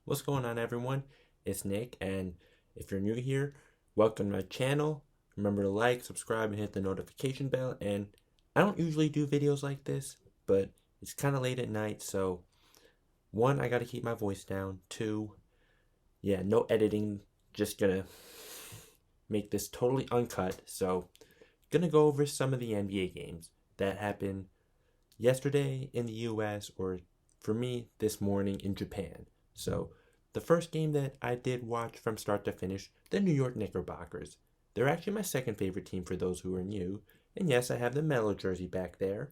What's going on, everyone? It's Nick, and if you're new here, welcome to my channel. Remember to like, subscribe, and hit the notification bell. And I don't usually do videos like this, but it's kind of late at night, so one, I got to keep my voice down. Two, no editing, just gonna make this totally uncut. So, gonna go over some of the NBA games that happened yesterday in the US, or for me, this morning in Japan. So, the first game that I did watch from start to finish, the New York Knickerbockers. They're actually my second favorite team for those who are new. And yes, I have the mellow jersey back there.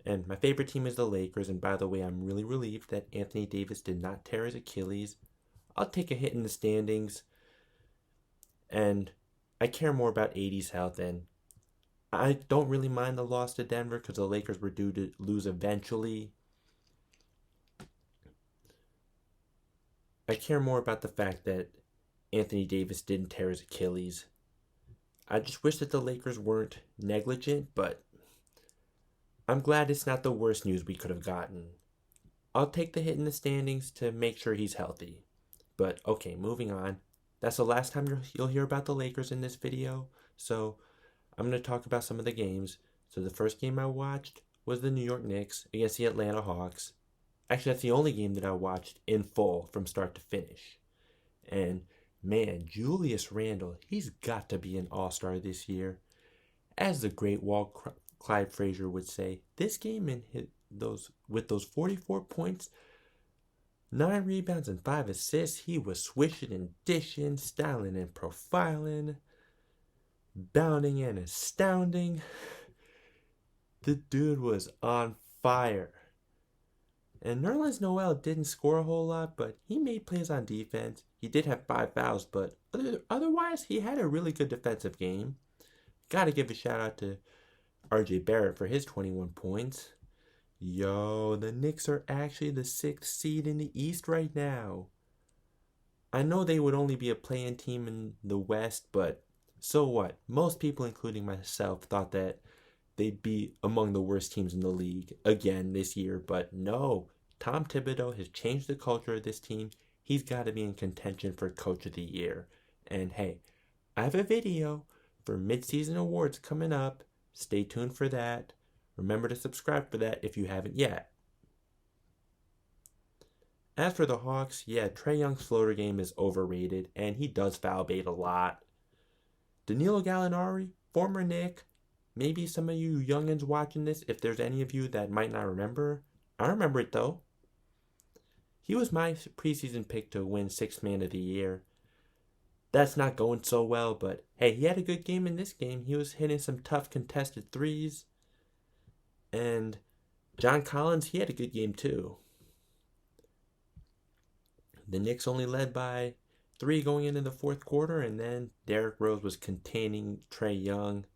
And my favorite team is the Lakers. And by the way, I'm really relieved that Anthony Davis did not tear his Achilles. I'll take a hit in the standings. And I care more about 80's health. And I don't really mind the loss to Denver because the Lakers were due to lose eventually. I care more about the fact that Anthony Davis didn't tear his Achilles. I just wish that the Lakers weren't negligent, but I'm glad it's not the worst news we could have gotten. I'll take the hit in the standings to make sure he's healthy. But okay, moving on. That's the last time you'll hear about the Lakers in this video, so I'm going to talk about some of the games. So the first game I watched was the New York Knicks against the Atlanta Hawks. Actually, that's the only game that I watched in full from start to finish. And man, Julius Randle, he's got to be an all-star this year. As the great Walt Clyde Frazier would say, this game with those 44 points, 9 rebounds and 5 assists, he was swishing and dishing, styling and profiling, bounding and astounding. The dude was on fire. And Nerlens Noel didn't score a whole lot, but he made plays on defense. He did have 5 fouls, but otherwise, he had a really good defensive game. Gotta give a shout out to RJ Barrett for his 21 points. Yo, the Knicks are actually the 6th seed in the East right now. I know they would only be a play-in team in the West, but so what? Most people, including myself, thought that they'd be among the worst teams in the league again this year, but no. Tom Thibodeau has changed the culture of this team. He's got to be in contention for Coach of the Year. And hey, I have a video for midseason awards coming up. Stay tuned for that. Remember to subscribe for that if you haven't yet. As for the Hawks, Trae Young's floater game is overrated, and he does foul bait a lot. Danilo Gallinari, former Knick, maybe some of you youngins watching this, if there's any of you that might not remember, I remember it though. He was my preseason pick to win 6th Man of the Year. That's not going so well, but hey, he had a good game in this game. He was hitting some tough contested threes. And John Collins, he had a good game too. The Knicks only led by 3 going into the 4th quarter, and then Derrick Rose was containing Trae Young.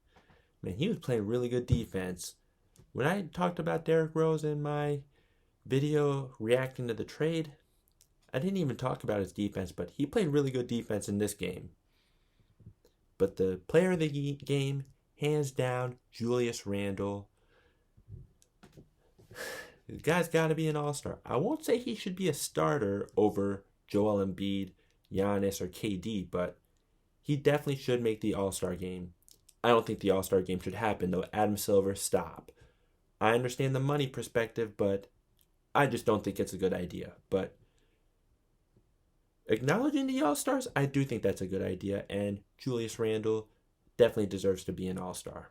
Man, he was playing really good defense. When I talked about Derrick Rose in my video reacting to the trade, I didn't even talk about his defense, but he played really good defense in this game. But the player of the game, hands down, Julius Randle. The guy's got to be an all-star. I won't say he should be a starter over Joel Embiid, Giannis, or KD, but he definitely should make the all-star game. I don't think the all-star game should happen, though. Adam Silver, stop. I understand the money perspective, but I just don't think it's a good idea. But acknowledging the all-stars, I do think that's a good idea, and Julius Randle definitely deserves to be an all-star.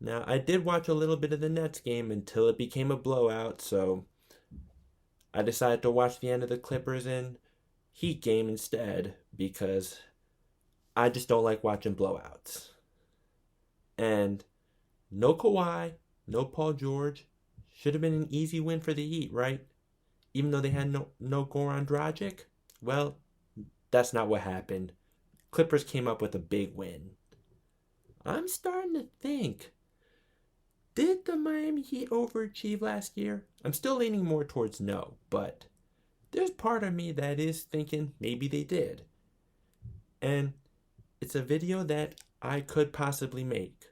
Now, I did watch a little bit of the Nets game until it became a blowout, so I decided to watch the end of the Clippers and Heat game instead because I just don't like watching blowouts. And no Kawhi, no Paul George. Should have been an easy win for the Heat, right? Even though they had no Goran Dragic. Well, that's not what happened. Clippers came up with a big win. I'm starting to think, did the Miami Heat overachieve last year? I'm still leaning more towards no, but there's part of me that is thinking maybe they did. And it's a video that I could possibly make.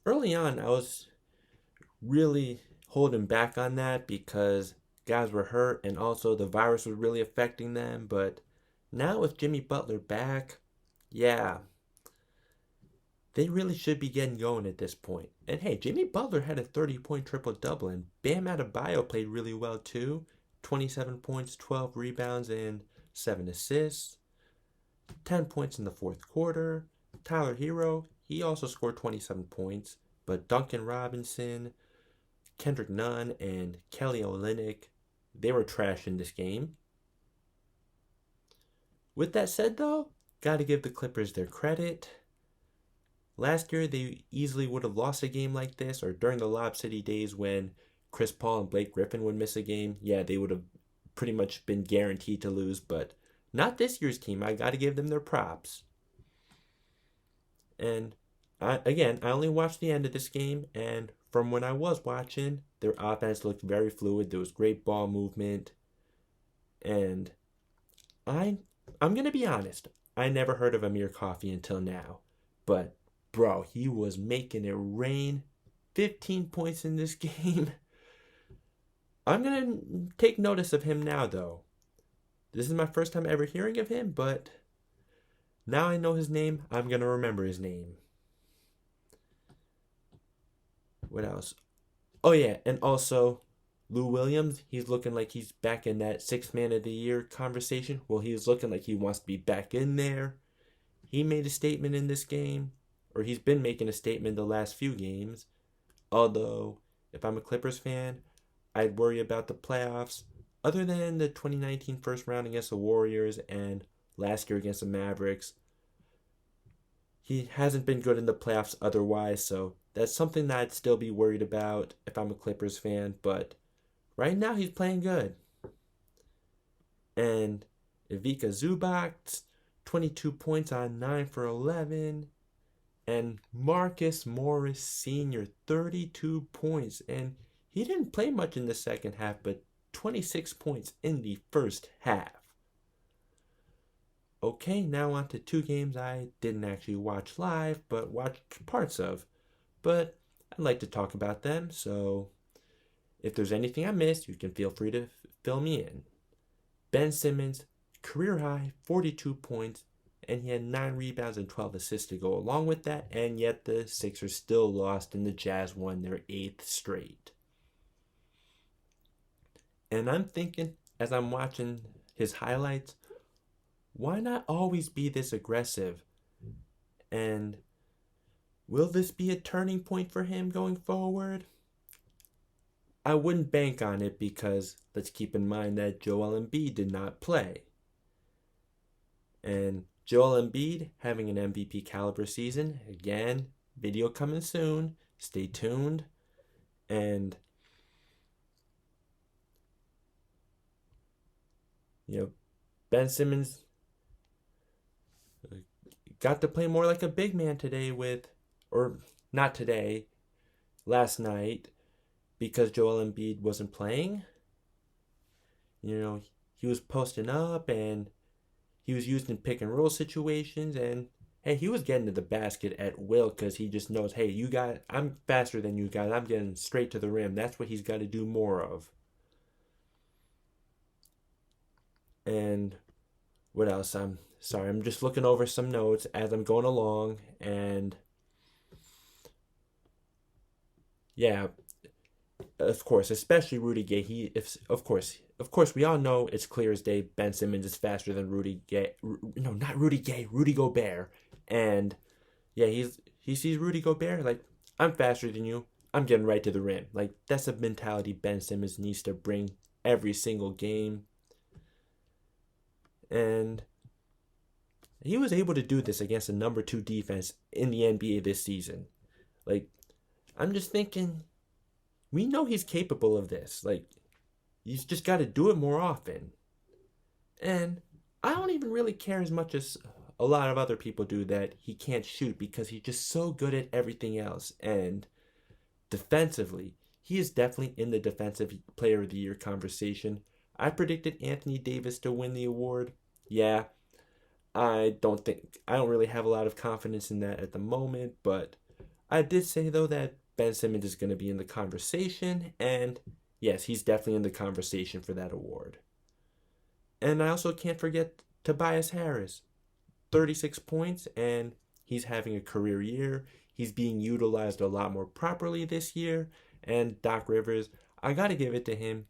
early on, I was really holding back on that because guys were hurt and also the virus was really affecting them. But now with Jimmy Butler back, yeah, they really should be getting going at this point. And hey, Jimmy Butler had a 30-point triple-double, and Bam Adebayo played really well too. 27 points, 12 rebounds, and 7 assists. 10 points in the fourth quarter. Tyler Hero, he also scored 27 points. But Duncan Robinson, Kendrick Nunn, and Kelly Olynyk, they were trash in this game. With that said, though, gotta give the Clippers their credit. Last year, they easily would have lost a game like this, or during the Lob City days when Chris Paul and Blake Griffin would miss a game, yeah, they would have pretty much been guaranteed to lose, but not this year's team. I got to give them their props. And I only watched the end of this game, and from when I was watching, their offense looked very fluid. There was great ball movement, and I'm gonna be honest. I never heard of Amir Coffey until now, but bro, he was making it rain. 15 points in this game. I'm gonna take notice of him now, though. This is my first time ever hearing of him, but now I know his name. I'm gonna remember his name. What else? Oh yeah, and also Lou Williams. He's looking like he's back in that sixth man of the year conversation. Well, he's looking like he wants to be back in there. He made a statement in this game, or he's been making a statement the last few games. Although, if I'm a Clippers fan, I'd worry about the playoffs. Other than the 2019 first round against the Warriors and last year against the Mavericks, he hasn't been good in the playoffs otherwise, so that's something that I'd still be worried about if I'm a Clippers fan, but right now he's playing good. And Ivica Zubac, 22 points on 9 for 11. And Marcus Morris Sr., 32 points. And he didn't play much in the second half, but 26 points in the first half. Okay, now on to two games I didn't actually watch live, but watched parts of. But I'd like to talk about them, so if there's anything I missed, you can feel free to fill me in. Ben Simmons, career high, 42 points, and he had 9 rebounds and 12 assists to go along with that, and yet the Sixers still lost and the Jazz won their 8th straight. And I'm thinking, as I'm watching his highlights, why not always be this aggressive? And will this be a turning point for him going forward? I wouldn't bank on it because let's keep in mind that Joel Embiid did not play. And Joel Embiid having an MVP caliber season. Again, video coming soon. Stay tuned. And Ben Simmons got to play more like a big man today or not today, last night, because Joel Embiid wasn't playing. He was posting up and he was used in pick and roll situations, and hey, he was getting to the basket at will because he just knows, hey, I'm faster than you guys. I'm getting straight to the rim. That's what he's got to do more of. And what else? I'm sorry, I'm just looking over some notes as I'm going along, and yeah, of course, especially Rudy Gay. Of course, we all know it's clear as day. Ben Simmons is faster than Rudy Gay. No, not Rudy Gay. Rudy Gobert. And yeah, he sees Rudy Gobert like, I'm faster than you. I'm getting right to the rim. Like, that's a mentality Ben Simmons needs to bring every single game. And he was able to do this against the number 2 defense in the NBA this season. Like, I'm just thinking, we know he's capable of this. Like, he's just got to do it more often. And I don't even really care as much as a lot of other people do that he can't shoot because he's just so good at everything else. And defensively, he is definitely in the Defensive Player of the Year conversation. I predicted Anthony Davis to win the award. Yeah, I don't really have a lot of confidence in that at the moment, but I did say, though, that Ben Simmons is going to be in the conversation, and yes, he's definitely in the conversation for that award. And I also can't forget Tobias Harris, 36 points, and he's having a career year. He's being utilized a lot more properly this year. And Doc Rivers, I got to give it to him.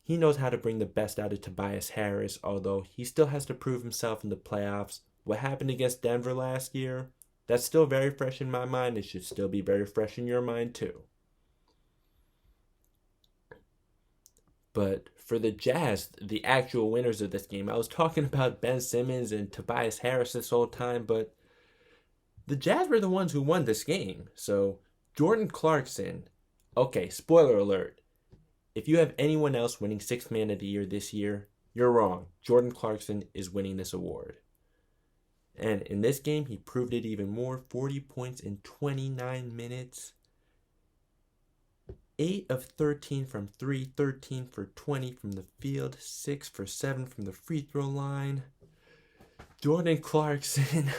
He knows how to bring the best out of Tobias Harris, although he still has to prove himself in the playoffs. What happened against Denver last year, that's still very fresh in my mind. It should still be very fresh in your mind, too. But for the Jazz, the actual winners of this game, I was talking about Ben Simmons and Tobias Harris this whole time, but the Jazz were the ones who won this game. So, Jordan Clarkson, okay, spoiler alert. If you have anyone else winning Sixth Man of the Year this year, you're wrong. Jordan Clarkson is winning this award. And in this game, he proved it even more. 40 points in 29 minutes. 8 of 13 from 3, 13 for 20 from the field, 6 for 7 from the free throw line. Jordan Clarkson,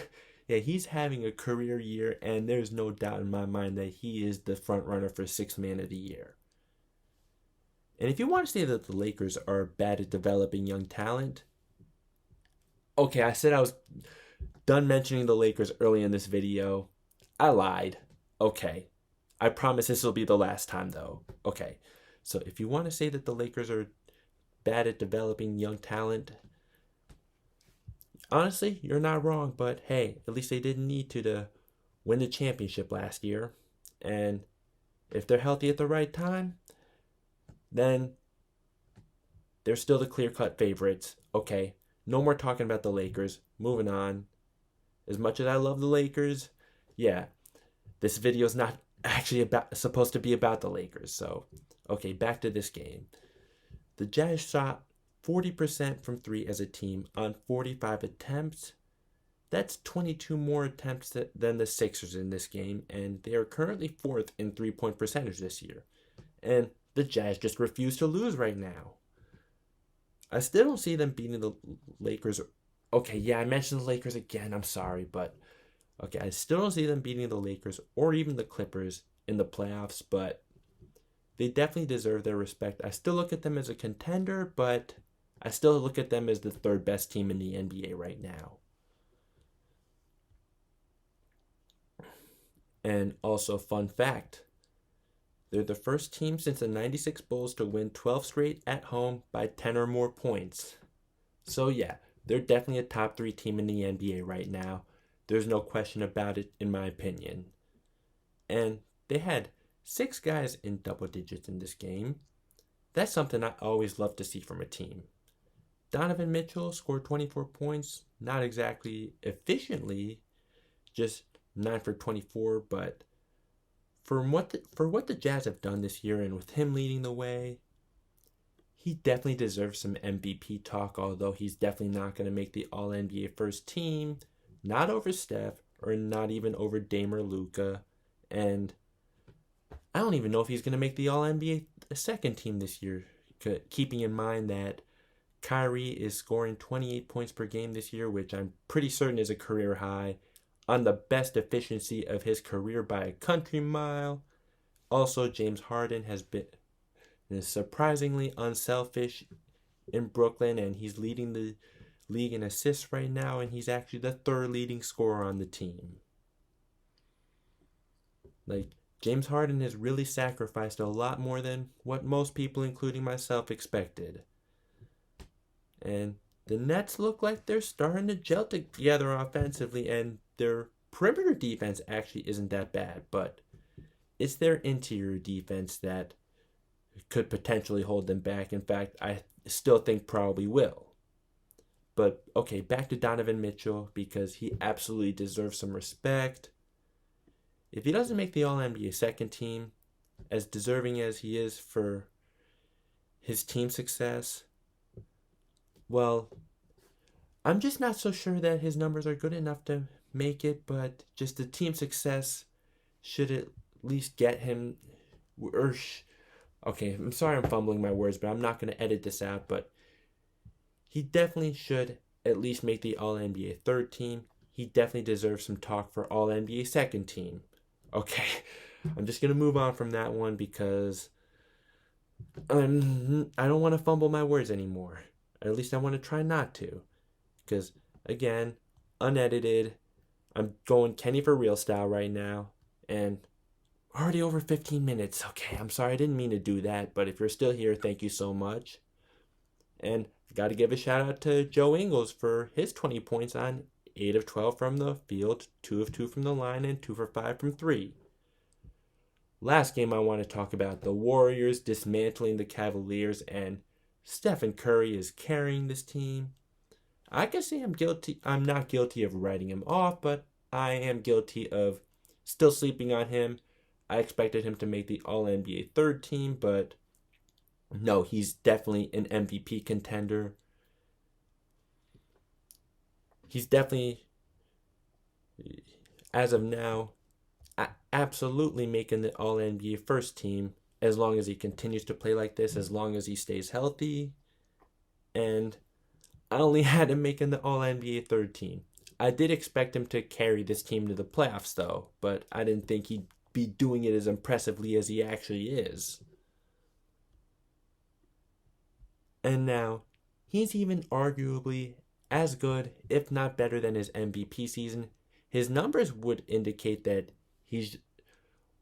yeah, he's having a career year, and there's no doubt in my mind that he is the front runner for Sixth Man of the Year. And if you want to say that the Lakers are bad at developing young talent, okay, I said I was done mentioning the Lakers early in this video. I lied. Okay. I promise this will be the last time, though. Okay, so if you want to say that the Lakers are bad at developing young talent, honestly, you're not wrong, but hey, at least they didn't need to win the championship last year. And if they're healthy at the right time, then they're still the clear-cut favorites. Okay, no more talking about the Lakers. Moving on. As much as I love the Lakers, yeah, this video is not actually supposed to be about the Lakers. So, okay, back to this game. The Jazz shot 40% from 3 as a team on 45 attempts. That's 22 more attempts than the Sixers in this game, and they are currently 4th in three-point percentage this year. And the Jazz just refuse to lose right now. I still don't see them beating the Lakers. Okay, yeah, I mentioned the Lakers again. I'm sorry, but okay, I still don't see them beating the Lakers or even the Clippers in the playoffs, but they definitely deserve their respect. I still look at them as a contender, but I still look at them as the third best team in the NBA right now. And also, fun fact, they're the first team since the 96 Bulls to win 12 straight at home by 10 or more points. So yeah, they're definitely a top 3 team in the NBA right now. There's no question about it, in my opinion. And they had 6 guys in double digits in this game. That's something I always love to see from a team. Donovan Mitchell scored 24 points, not exactly efficiently, just 9 for 24, but for what the Jazz have done this year and with him leading the way, he definitely deserves some MVP talk, although he's definitely not going to make the All-NBA first team. Not over Steph, or not even over Dame or Luka. And I don't even know if he's going to make the All-NBA second team this year, keeping in mind that Kyrie is scoring 28 points per game this year, which I'm pretty certain is a career high, on the best efficiency of his career by a country mile. Also, James Harden has been surprisingly unselfish in Brooklyn, and he's leading the league in assists right now, and he's actually the 3rd leading scorer on the team. Like, James Harden has really sacrificed a lot more than what most people, including myself, expected. And the Nets look like they're starting to gel together offensively, and their perimeter defense actually isn't that bad, but it's their interior defense that could potentially hold them back. In fact, I still think probably will. But, okay, back to Donovan Mitchell, because he absolutely deserves some respect. If he doesn't make the All-NBA second team, as deserving as he is for his team success, well, I'm just not so sure that his numbers are good enough to make it, but just the team success should at least get him, okay, I'm sorry I'm fumbling my words, but I'm not going to edit this out, but he definitely should at least make the All-NBA third team. He definitely deserves some talk for All-NBA second team. Okay, I'm just going to move on from that one because I don't want to fumble my words anymore. At least I want to try not to. Because, again, unedited, I'm going Kenny for real style right now. And already over 15 minutes. Okay, I'm sorry, I didn't mean to do that. But if you're still here, thank you so much. And I've got to give a shout out to Joe Ingles for his 20 points on 8 of 12 from the field, 2 of 2 from the line, and 2 for 5 from 3. Last game I want to talk about, the Warriors dismantling the Cavaliers, and Stephen Curry is carrying this team. I can say I'm not guilty of writing him off, but I am guilty of still sleeping on him. I expected him to make the All-NBA third team, but no, he's definitely an MVP contender. He's definitely, as of now, absolutely making the All NBA first team as long as he continues to play like this, as long as he stays healthy. And I only had him making the All NBA third team. I did expect him to carry this team to the playoffs, though, but I didn't think he'd be doing it as impressively as he actually is. And now, he's even arguably as good, if not better, than his MVP season. His numbers would indicate that he's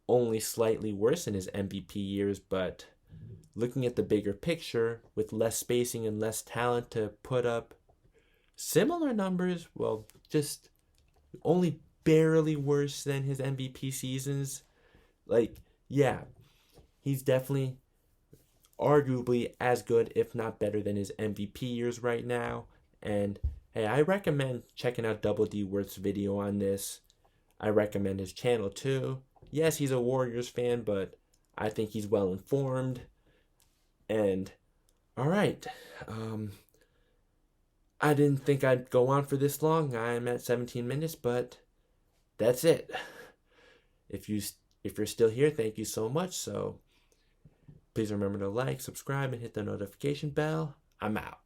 only slightly worse in his MVP years, but looking at the bigger picture, with less spacing and less talent to put up similar numbers, well, just only barely worse than his MVP seasons. Like, yeah, he's definitely arguably as good, if not better, than his MVP years right now. And hey, I recommend checking out Double D Worth's video on this. I recommend his channel too. Yes, he's a Warriors fan, but I think he's well informed. And all right, I didn't think I'd go on for this long. I'm at 17 minutes, but that's it. If you're still here, thank you so much. So please remember to like, subscribe, and hit the notification bell. I'm out.